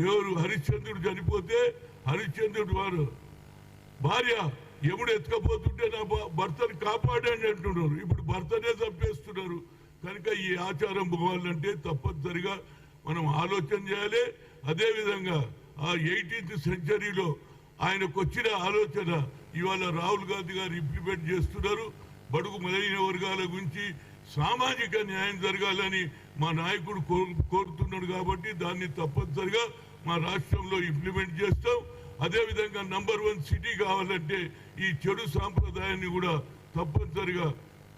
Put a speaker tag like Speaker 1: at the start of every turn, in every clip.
Speaker 1: ఎవరు హరిశ్చంద్రుడు చనిపోతే హరిశ్చంద్రుడు వారు భార్య ఎముడు ఎత్తుకపోతుంటే నా భర్తను కాపాడండి అంటున్నారు. ఇప్పుడు భర్తనే చంపేస్తున్నారు. కనుక ఈ ఆచారం పోవాలంటే తప్పనిసరిగా మనం ఆలోచన చేయాలి. అదేవిధంగా ఆ 18th సెంచరీలో ఆయనకు వచ్చిన ఆలోచన ఇవాళ రాహుల్ గాంధీ గారు ఇంప్లిమెంట్ చేస్తున్నారు. బడుగు బలహీన వర్గాల గురించి సామాజిక న్యాయం జరగాలని మా నాయకుడు కోరుతున్నాడు. కాబట్టి దాన్ని తప్పనిసరిగా మా రాష్ట్రంలో ఇంప్లిమెంట్ చేస్తాం. అదేవిధంగా నంబర్ 1 సిటీ కావాలంటే ఈ చెడు సాంప్రదాయాన్ని కూడా తప్పనిసరిగా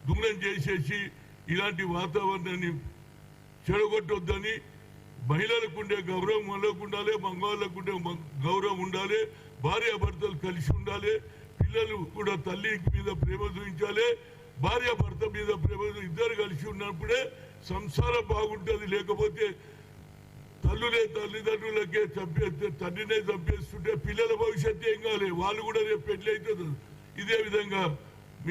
Speaker 1: దూరం చేసేసి ఇలాంటి వాతావరణాన్ని చెడగొట్టొద్దని, మహిళలకు ఉండే గౌరవం వాళ్ళకు ఉండాలి, మగవాళ్ళకు ఉండే గౌరవం ఉండాలి, భార్యాభర్తలు కలిసి ఉండాలి, పిల్లలు కూడా తల్లి మీద ప్రేమ చూపించాలి, భార్యాభర్త మీద ప్రేమ ఇద్దరు కలిసి ఉన్నప్పుడే సంసారం బాగుంటుంది. లేకపోతే తల్లిదండ్రులకే చంపేస్తే, తండ్రినే చంపేస్తుంటే పిల్లల భవిష్యత్తు ఏం కావాలి, వాళ్ళు కూడా రేపు పెళ్లి అవుతుంది. ఇదే విధంగా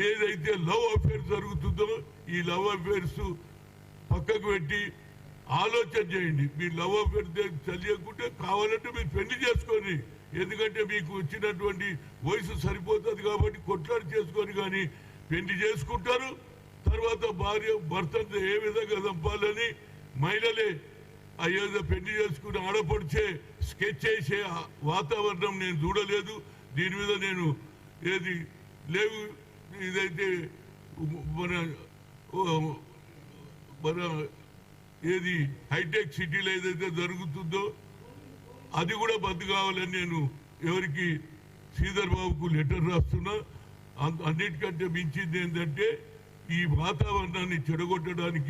Speaker 1: ఏదైతే లవ్ అఫేర్స్ జరుగుతుందో ఈ లవ్ అఫేర్స్ పక్కకు పెట్టి ఆలోచన చేయండి. మీరు లవ్ అఫేర్ తెలియకుంటే కావాలంటే మీరు పెళ్లి చేసుకొని, ఎందుకంటే మీకు వచ్చినటువంటి వయసు సరిపోతుంది కాబట్టి కొట్లాడి చేసుకొని కానీ పెళ్లి చేసుకుంటారు. తర్వాత భర్తను ఏ విధంగా చంపాలని మహిళలే అయ్యేదో పెళ్లి చేసుకుని ఆడపడిచే స్కెచ్ చేసే వాతావరణం నేను చూడలేదు. దీని మీద నేను ఏది లేవు, ఇదైతే మన ఏది హైటెక్ సిటీలో ఏదైతే జరుగుతుందో అది కూడా బంద్ కావాలని నేను ఎవరికి శ్రీధర్ బాబుకు లెటర్ రాస్తున్నా. అన్నిటికంటే మించింది ఏంటంటే ఈ వాతావరణాన్ని చెడగొట్టడానికి